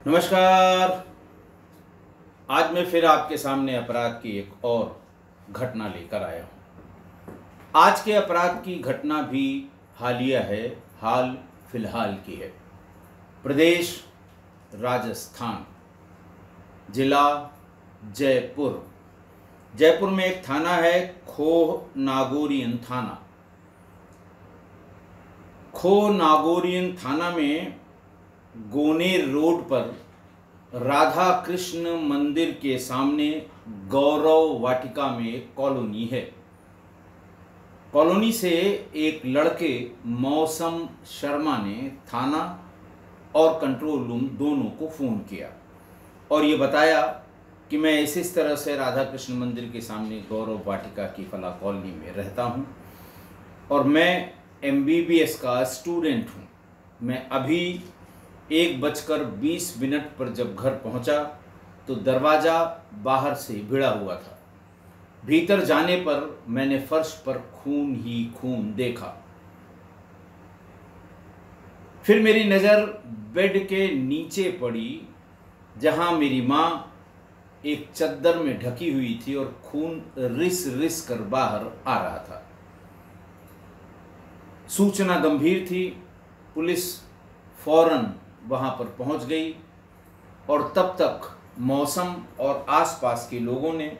नमस्कार। आज मैं फिर आपके सामने अपराध की एक और घटना लेकर आया हूँ। आज के अपराध की घटना भी हालिया है, हाल फिलहाल की है। प्रदेश राजस्थान, जिला जयपुर। जयपुर में एक थाना है खोह नागौरियन थाना। खोह नागौरियन थाना में गोनेर रोड पर राधा कृष्ण मंदिर के सामने गौरव वाटिका में एक कॉलोनी है। कॉलोनी से एक लड़के मौसम शर्मा ने थाना और कंट्रोल रूम दोनों को फ़ोन किया और ये बताया कि मैं इस तरह से राधा कृष्ण मंदिर के सामने गौरव वाटिका की फला कॉलोनी में रहता हूँ और मैं MBBS का स्टूडेंट हूँ। मैं अभी 1:20 पर जब घर पहुंचा तो दरवाज़ा बाहर से भिड़ा हुआ था। भीतर जाने पर मैंने फर्श पर खून ही खून देखा। फिर मेरी नज़र बेड के नीचे पड़ी जहां मेरी माँ एक चद्दर में ढकी हुई थी और खून रिस रिस कर बाहर आ रहा था। सूचना गंभीर थी। पुलिस फौरन वहां पर पहुंच गई और तब तक मौसम और आसपास के लोगों ने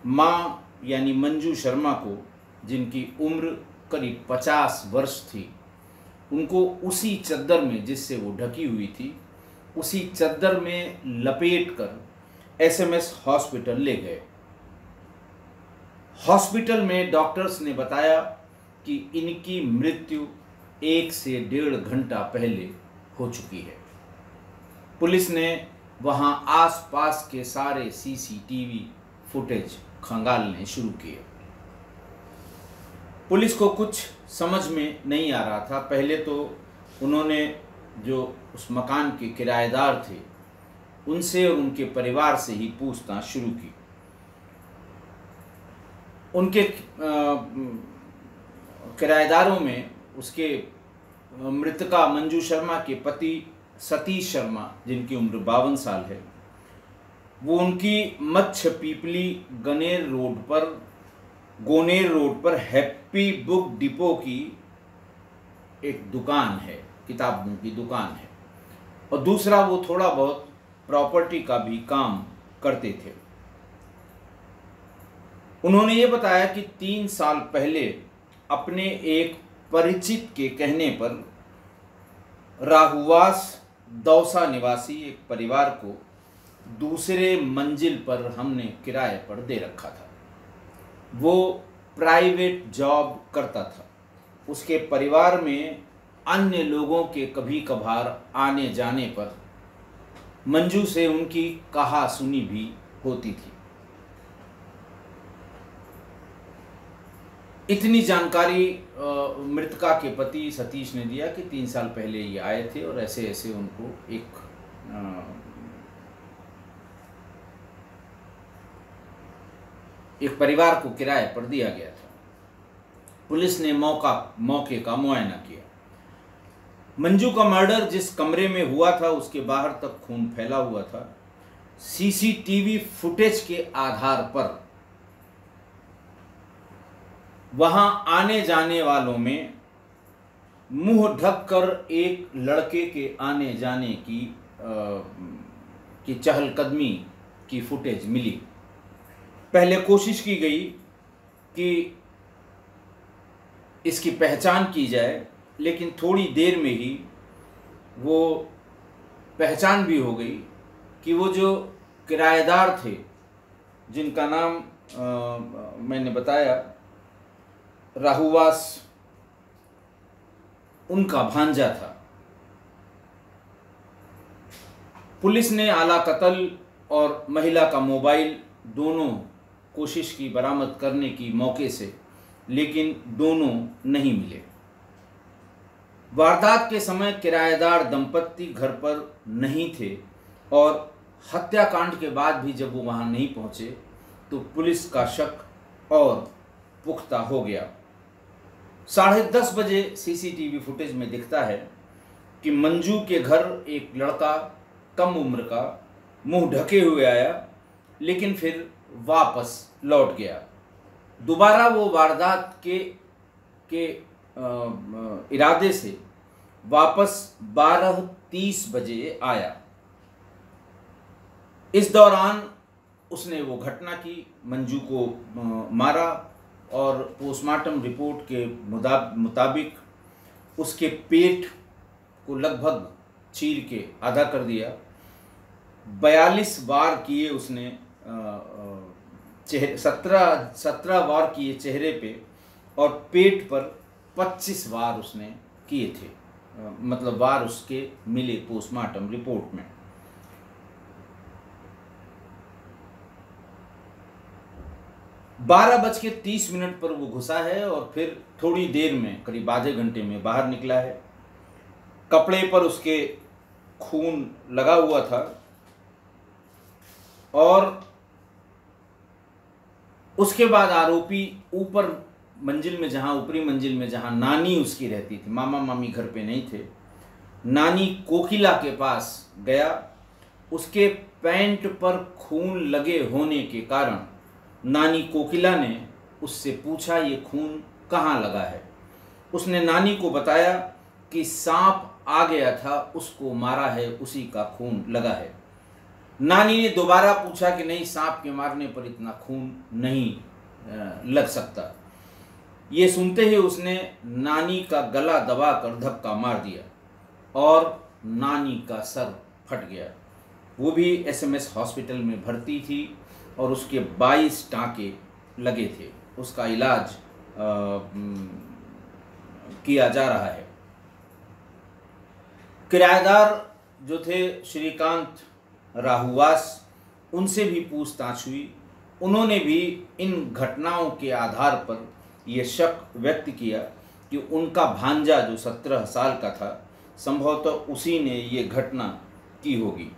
माँ यानी मंजू शर्मा को, जिनकी उम्र करीब 50 वर्ष थी, उनको उसी चद्दर में जिससे वो ढकी हुई थी, उसी चद्दर में लपेटकर SMS हॉस्पिटल ले गए। हॉस्पिटल में डॉक्टर्स ने बताया कि इनकी मृत्यु 1 से 1.5 घंटा पहले हो चुकी है। पुलिस ने वहां आसपास के सारे CCTV फुटेज खंगालने शुरू किए। पुलिस को कुछ समझ में नहीं आ रहा था। पहले तो उन्होंने जो उस मकान के किराएदार थे उनसे और उनके परिवार से ही पूछताछ शुरू की। उनके किराएदारों में उसके मृतका मंजू शर्मा के पति सतीश शर्मा, जिनकी उम्र 52 साल है, वो उनकी मच्छ पीपली गोनेर रोड पर हैप्पी बुक डिपो की एक दुकान है, किताबों की दुकान है, और दूसरा वो थोड़ा बहुत प्रॉपर्टी का भी काम करते थे। उन्होंने ये बताया कि 3 साल पहले अपने एक परिचित के कहने पर राहुवास दौसा निवासी एक परिवार को दूसरे मंजिल पर हमने किराए पर दे रखा था। वो प्राइवेट जॉब करता था। उसके परिवार में अन्य लोगों के कभी कभार आने जाने पर मंजू से उनकी कहा सुनी भी होती थी। इतनी जानकारी मृतका के पति सतीश ने दिया कि 3 साल पहले ये आए थे और ऐसे ऐसे उनको एक परिवार को किराए पर दिया गया था। पुलिस ने मौके का मुआयना किया। मंजू का मर्डर जिस कमरे में हुआ था उसके बाहर तक खून फैला हुआ था। CCTV फुटेज के आधार पर वहां आने जाने वालों में मुंह ढककर एक लड़के के आने जाने की चहलकदमी की फुटेज मिली। पहले कोशिश की गई कि इसकी पहचान की जाए, लेकिन थोड़ी देर में ही वो पहचान भी हो गई कि वो जो किराएदार थे, जिनका नाम मैंने बताया राहुवास, उनका भांजा था। पुलिस ने आला कत्ल और महिला का मोबाइल दोनों कोशिश की बरामद करने की मौके से, लेकिन दोनों नहीं मिले। वारदात के समय किराएदार दंपत्ति घर पर नहीं थे और हत्याकांड के बाद भी जब वो वहां नहीं पहुंचे तो पुलिस का शक और पुख्ता हो गया। 10:30 बजे CCTV फुटेज में दिखता है कि मंजू के घर एक लड़का कम उम्र का, मुंह ढके हुए आया, लेकिन फिर वापस लौट गया। दोबारा वो वारदात के इरादे से वापस 12:30 बजे आया। इस दौरान उसने वो घटना की, मंजू को मारा और पोस्टमार्टम रिपोर्ट के मुताबिक उसके पेट को लगभग चीर के आधा कर दिया। 42 वार किए उसने, 17 वार किए चेहरे पे, और पेट पर 25 वार उसने किए थे, मतलब वार उसके मिले पोस्टमार्टम रिपोर्ट में। 12:30 पर वो घुसा है और फिर थोड़ी देर में, करीब आधे घंटे में बाहर निकला है। कपड़े पर उसके खून लगा हुआ था और उसके बाद आरोपी ऊपरी मंजिल में जहां नानी उसकी रहती थी, मामा मामी घर पे नहीं थे, नानी कोकिला के पास गया। उसके पैंट पर खून लगे होने के कारण नानी कोकिला ने उससे पूछा, ये खून कहाँ लगा है। उसने नानी को बताया कि सांप आ गया था, उसको मारा है, उसी का खून लगा है। नानी ने दोबारा पूछा कि नहीं, सांप के मारने पर इतना खून नहीं लग सकता। ये सुनते ही उसने नानी का गला दबाकर धक्का मार दिया और नानी का सर फट गया। वो भी एसएमएस हॉस्पिटल में भर्ती थी और उसके 22 टाँके लगे थे। उसका इलाज किया जा रहा है। किराएदार जो थे श्रीकांत राहुवास, उनसे भी पूछताछ हुई। उन्होंने भी इन घटनाओं के आधार पर यह शक व्यक्त किया कि उनका भांजा जो 17 साल का था, संभवतः उसी ने ये घटना की होगी।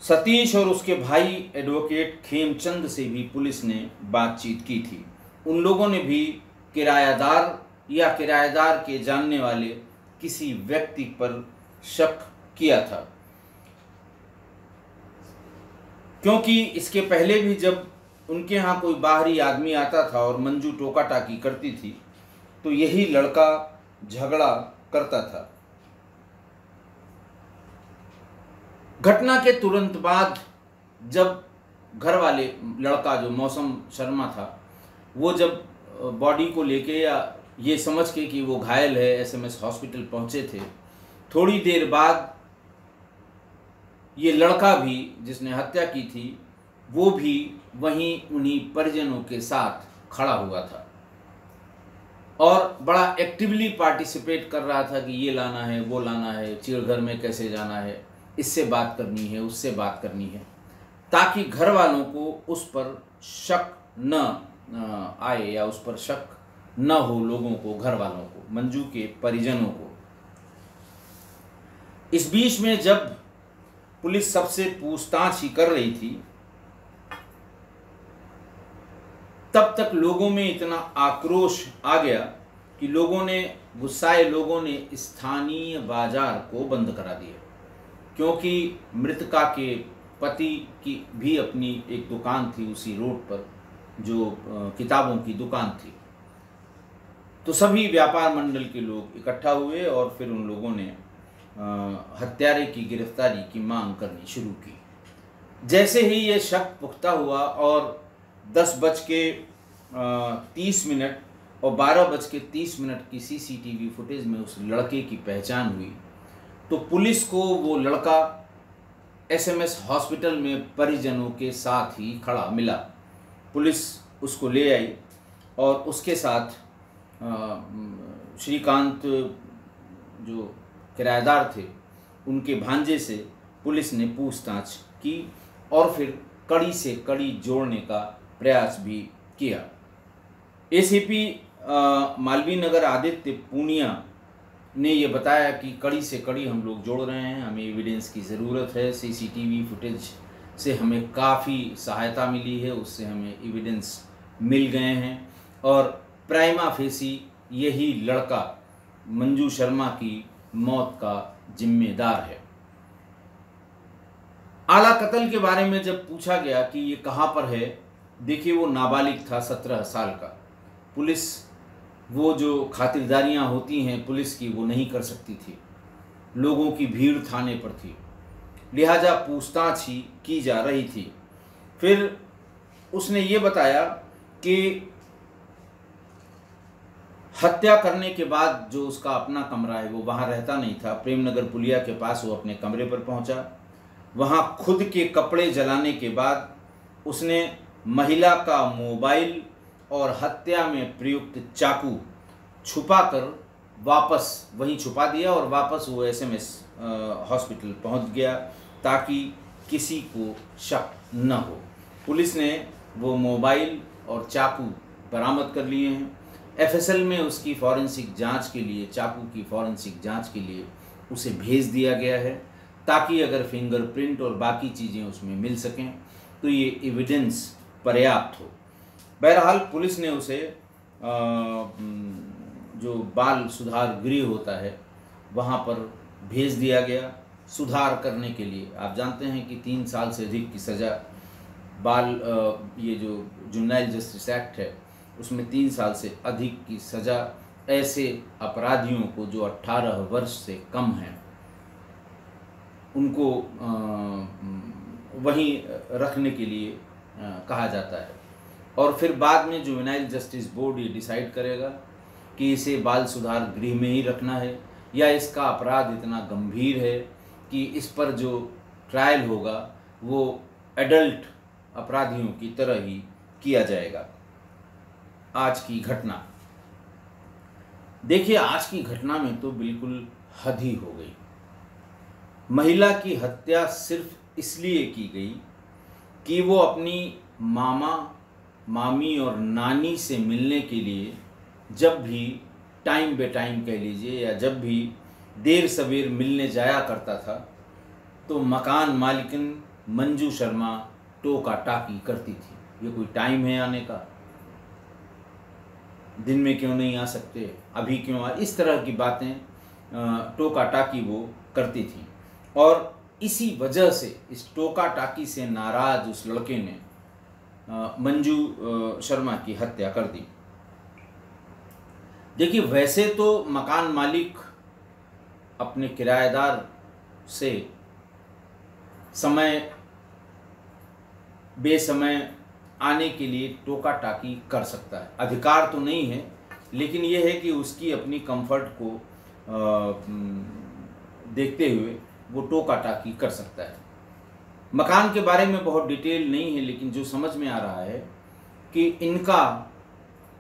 सतीश और उसके भाई एडवोकेट खेमचंद से भी पुलिस ने बातचीत की थी। उन लोगों ने भी किराएदार या किराएदार के जानने वाले किसी व्यक्ति पर शक किया था, क्योंकि इसके पहले भी जब उनके यहाँ कोई बाहरी आदमी आता था और मंजू टोका टाकी करती थी तो यही लड़का झगड़ा करता था। घटना के तुरंत बाद जब घर वाले, लड़का जो मौसम शर्मा था, वो जब बॉडी को लेके या ये समझ के कि वो घायल है एसएमएस हॉस्पिटल पहुंचे थे, थोड़ी देर बाद ये लड़का भी जिसने हत्या की थी, वो भी वहीं उन्हीं परिजनों के साथ खड़ा हुआ था और बड़ा एक्टिवली पार्टिसिपेट कर रहा था कि ये लाना है, वो लाना है, चिड़घर में कैसे जाना है, इससे बात करनी है, उससे बात करनी है, ताकि घर वालों को उस पर शक न आए या उस पर शक न हो, लोगों को, घर वालों को, मंजू के परिजनों को। इस बीच में जब पुलिस सबसे पूछताछ ही कर रही थी, तब तक लोगों में इतना आक्रोश आ गया कि गुस्साए लोगों ने स्थानीय बाजार को बंद करा दिया, क्योंकि मृतका के पति की भी अपनी एक दुकान थी उसी रोड पर, जो किताबों की दुकान थी। तो सभी व्यापार मंडल के लोग इकट्ठा हुए और फिर उन लोगों ने हत्यारे की गिरफ्तारी की मांग करनी शुरू की। जैसे ही ये शक पुख्ता हुआ और 10:30 और 12:30 की सीसीटीवी फुटेज में उस लड़के की पहचान हुई, तो पुलिस को वो लड़का एसएमएस हॉस्पिटल में परिजनों के साथ ही खड़ा मिला। पुलिस उसको ले आई और उसके साथ श्रीकांत जो किराएदार थे, उनके भांजे से पुलिस ने पूछताछ की और फिर कड़ी से कड़ी जोड़ने का प्रयास भी किया। एसीपी मालवीय नगर आदित्य पूनिया ने ये बताया कि कड़ी से कड़ी हम लोग जोड़ रहे हैं, हमें एविडेंस की ज़रूरत है, सीसीटीवी फुटेज से हमें काफ़ी सहायता मिली है, उससे हमें एविडेंस मिल गए हैं और प्राइमा फेसी यही लड़का मंजू शर्मा की मौत का जिम्मेदार है। आला कत्ल के बारे में जब पूछा गया कि ये कहाँ पर है, देखिए वो नाबालिग था, 17 साल का। पुलिस वो जो खातिरदारियाँ होती हैं पुलिस की वो नहीं कर सकती थी, लोगों की भीड़ थाने पर थी, लिहाजा पूछताछ ही की जा रही थी। फिर उसने ये बताया कि हत्या करने के बाद जो उसका अपना कमरा है वो वहाँ रहता नहीं था, प्रेमनगर पुलिया के पास वो अपने कमरे पर पहुँचा। वहाँ खुद के कपड़े जलाने के बाद उसने महिला का मोबाइल और हत्या में प्रयुक्त चाकू छुपाकर वापस वहीं छुपा दिया और वापस वो एसएमएस हॉस्पिटल पहुंच गया ताकि किसी को शक न हो। पुलिस ने वो मोबाइल और चाकू बरामद कर लिए हैं। एफएसएल में उसकी फॉरेंसिक जांच के लिए, चाकू की फॉरेंसिक जांच के लिए उसे भेज दिया गया है ताकि अगर फिंगरप्रिंट और बाकी चीज़ें उसमें मिल सकें तो ये एविडेंस पर्याप्त हो। बहरहाल पुलिस ने उसे जो बाल सुधार गृह होता है वहाँ पर भेज दिया गया सुधार करने के लिए। आप जानते हैं कि 3 साल से अधिक की सज़ा ये जो जुवेनाइल जस्टिस एक्ट है उसमें 3 साल से अधिक की सज़ा ऐसे अपराधियों को जो 18 वर्ष से कम हैं उनको वहीं रखने के लिए कहा जाता है। और फिर बाद में जुवेनाइल जस्टिस बोर्ड ये डिसाइड करेगा कि इसे बाल सुधार गृह में ही रखना है या इसका अपराध इतना गंभीर है कि इस पर जो ट्रायल होगा वो एडल्ट अपराधियों की तरह ही किया जाएगा। आज की घटना देखिए, आज की घटना में तो बिल्कुल हद ही हो गई। महिला की हत्या सिर्फ इसलिए की गई कि वो अपनी मामा, मामी और नानी से मिलने के लिए जब भी टाइम बे टाइम कह लीजिए या जब भी देर सवेर मिलने जाया करता था तो मकान मालिकिन मंजू शर्मा टोका टाकी करती थी। ये कोई टाइम है आने का? दिन में क्यों नहीं आ सकते, अभी क्यों आ, इस तरह की बातें टोका टाकी वो करती थी। और इसी वजह से, इस टोका टाकी से नाराज उस लड़के ने मंजू शर्मा की हत्या कर दी। देखिए, वैसे तो मकान मालिक अपने किराएदार से समय बेसमय आने के लिए टोका टाकी कर सकता है, अधिकार तो नहीं है, लेकिन यह है कि उसकी अपनी कंफर्ट को देखते हुए वो टोका टाकी कर सकता है। मकान के बारे में बहुत डिटेल नहीं है, लेकिन जो समझ में आ रहा है कि इनका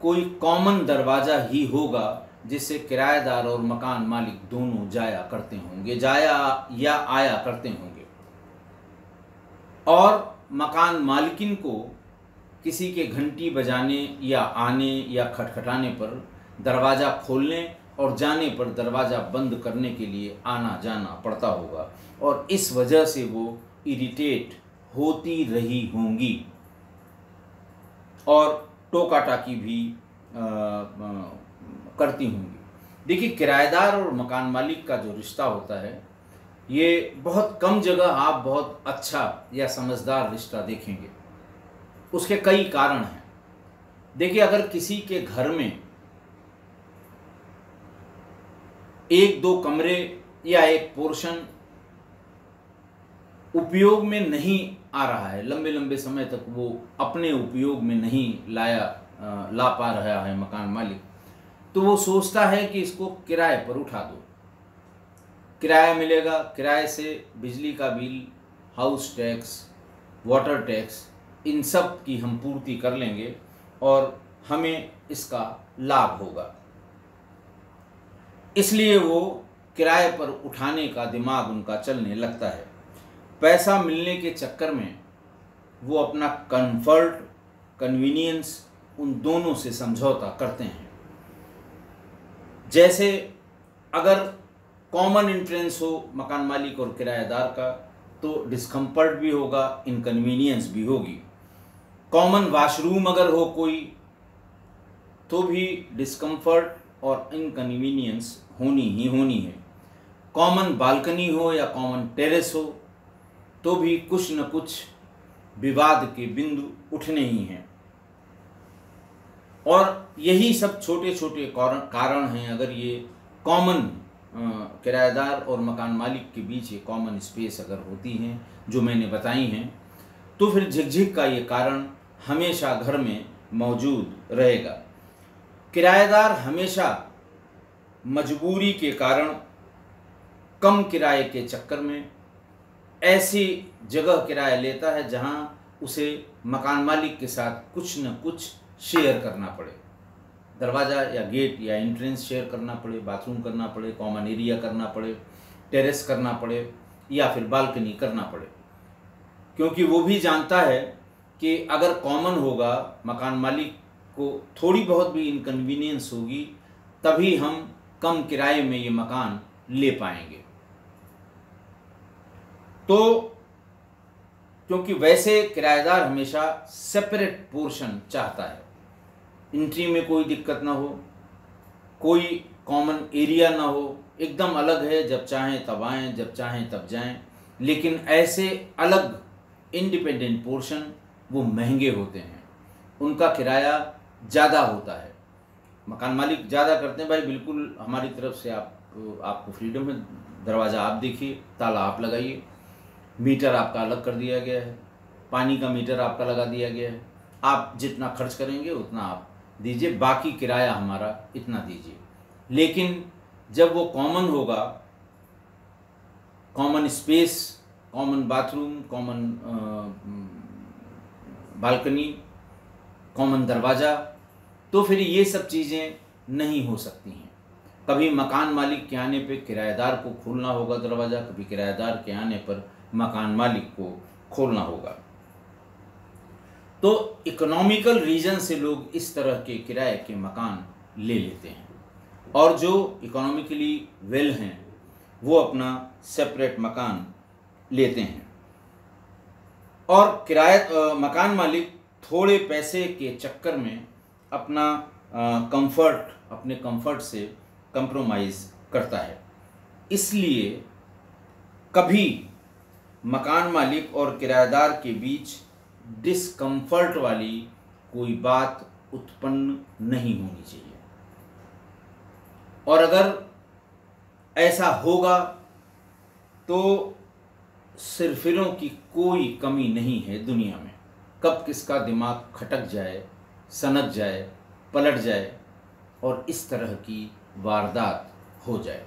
कोई कॉमन दरवाज़ा ही होगा जिससे किराएदार और मकान मालिक दोनों जाया करते होंगे, जाया या आया करते होंगे। और मकान मालिकिन को किसी के घंटी बजाने या आने या खटखटाने पर दरवाज़ा खोलने और जाने पर दरवाज़ा बंद करने के लिए आना जाना पड़ता होगा और इस वजह से वो इरिटेट होती रही होंगी और टोका टाकी भी करती होंगी। देखिए, किराएदार और मकान मालिक का जो रिश्ता होता है ये बहुत कम जगह आप बहुत अच्छा या समझदार रिश्ता देखेंगे। उसके कई कारण हैं। देखिए, अगर किसी के घर में 1-2 कमरे या एक पोर्शन उपयोग में नहीं आ रहा है, लंबे लंबे समय तक वो अपने उपयोग में नहीं ला पा रहा है मकान मालिक, तो वो सोचता है कि इसको किराए पर उठा दो, किराया मिलेगा, किराए से बिजली का bill, house tax, water tax, इन सब की हम पूर्ति कर लेंगे और हमें इसका लाभ होगा। इसलिए वो किराए पर उठाने का दिमाग उनका चलने लगता है। पैसा मिलने के चक्कर में वो अपना कंफर्ट, कन्वीनियंस, उन दोनों से समझौता करते हैं। जैसे अगर कॉमन एंट्रेंस हो मकान मालिक और किराएदार का तो डिस्कम्फर्ट भी होगा, इनकन्वीनियंस भी होगी। कॉमन वॉशरूम अगर हो कोई तो भी डिस्कम्फर्ट और इनकन्वीनियंस होनी ही होनी है। कॉमन बालकनी हो या कॉमन टेरेस हो तो भी कुछ न कुछ विवाद के बिंदु उठने ही हैं। और यही सब छोटे छोटे कारण हैं। अगर ये कॉमन किराएदार और मकान मालिक के बीच ये कॉमन स्पेस अगर होती हैं जो मैंने बताई हैं, तो फिर झिकझिक का ये कारण हमेशा घर में मौजूद रहेगा। किराएदार हमेशा मजबूरी के कारण कम किराए के चक्कर में ऐसी जगह किराया लेता है जहां उसे मकान मालिक के साथ कुछ न कुछ शेयर करना पड़े। दरवाज़ा या गेट या एंट्रेंस शेयर करना पड़े, बाथरूम करना पड़े, कॉमन एरिया करना पड़े, टेरेस करना पड़े या फिर बालकनी करना पड़े। क्योंकि वो भी जानता है कि अगर कॉमन होगा, मकान मालिक को थोड़ी बहुत भी इनकन्वीनियंस होगी, तभी हम कम किराए में ये मकान ले पाएंगे। तो क्योंकि वैसे किराएदार हमेशा सेपरेट पोर्शन चाहता है, एंट्री में कोई दिक्कत ना हो, कोई कॉमन एरिया ना हो, एकदम अलग है, जब चाहें तब आएँ, जब चाहें तब जाएं। लेकिन ऐसे अलग इंडिपेंडेंट पोर्शन वो महंगे होते हैं, उनका किराया ज़्यादा होता है। मकान मालिक ज़्यादा करते हैं, भाई बिल्कुल हमारी तरफ से आपको फ्रीडम है, दरवाज़ा आप देखिए, ताला आप लगाइए, मीटर आपका अलग कर दिया गया है, पानी का मीटर आपका लगा दिया गया है, आप जितना खर्च करेंगे उतना आप दीजिए, बाकी किराया हमारा इतना दीजिए। लेकिन जब वो कॉमन होगा, common space, common bathroom, common balcony, common दरवाज़ा, तो फिर ये सब चीज़ें नहीं हो सकती हैं। कभी मकान मालिक के आने पे किराएदार को खोलना होगा दरवाज़ा, कभी किराएदार के आने पर मकान मालिक को खोलना होगा। तो इकोनॉमिकल रीजन से लोग इस तरह के किराए के मकान ले लेते हैं, और जो इकोनॉमिकली वेल हैं वो अपना सेपरेट मकान लेते हैं। और मकान मालिक थोड़े पैसे के चक्कर में अपना अपने कंफर्ट से कंप्रोमाइज़ करता है। इसलिए कभी मकान मालिक और किराएदार के बीच डिस्कम्फर्ट वाली कोई बात उत्पन्न नहीं होनी चाहिए। और अगर ऐसा होगा तो सिरफिरों की कोई कमी नहीं है दुनिया में। कब किसका दिमाग खटक जाए, सनक जाए, पलट जाए और इस तरह की वारदात हो जाए।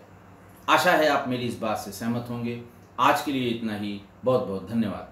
आशा है आप मेरी इस बात से सहमत होंगे। आज के लिए इतना ही। बहुत बहुत धन्यवाद।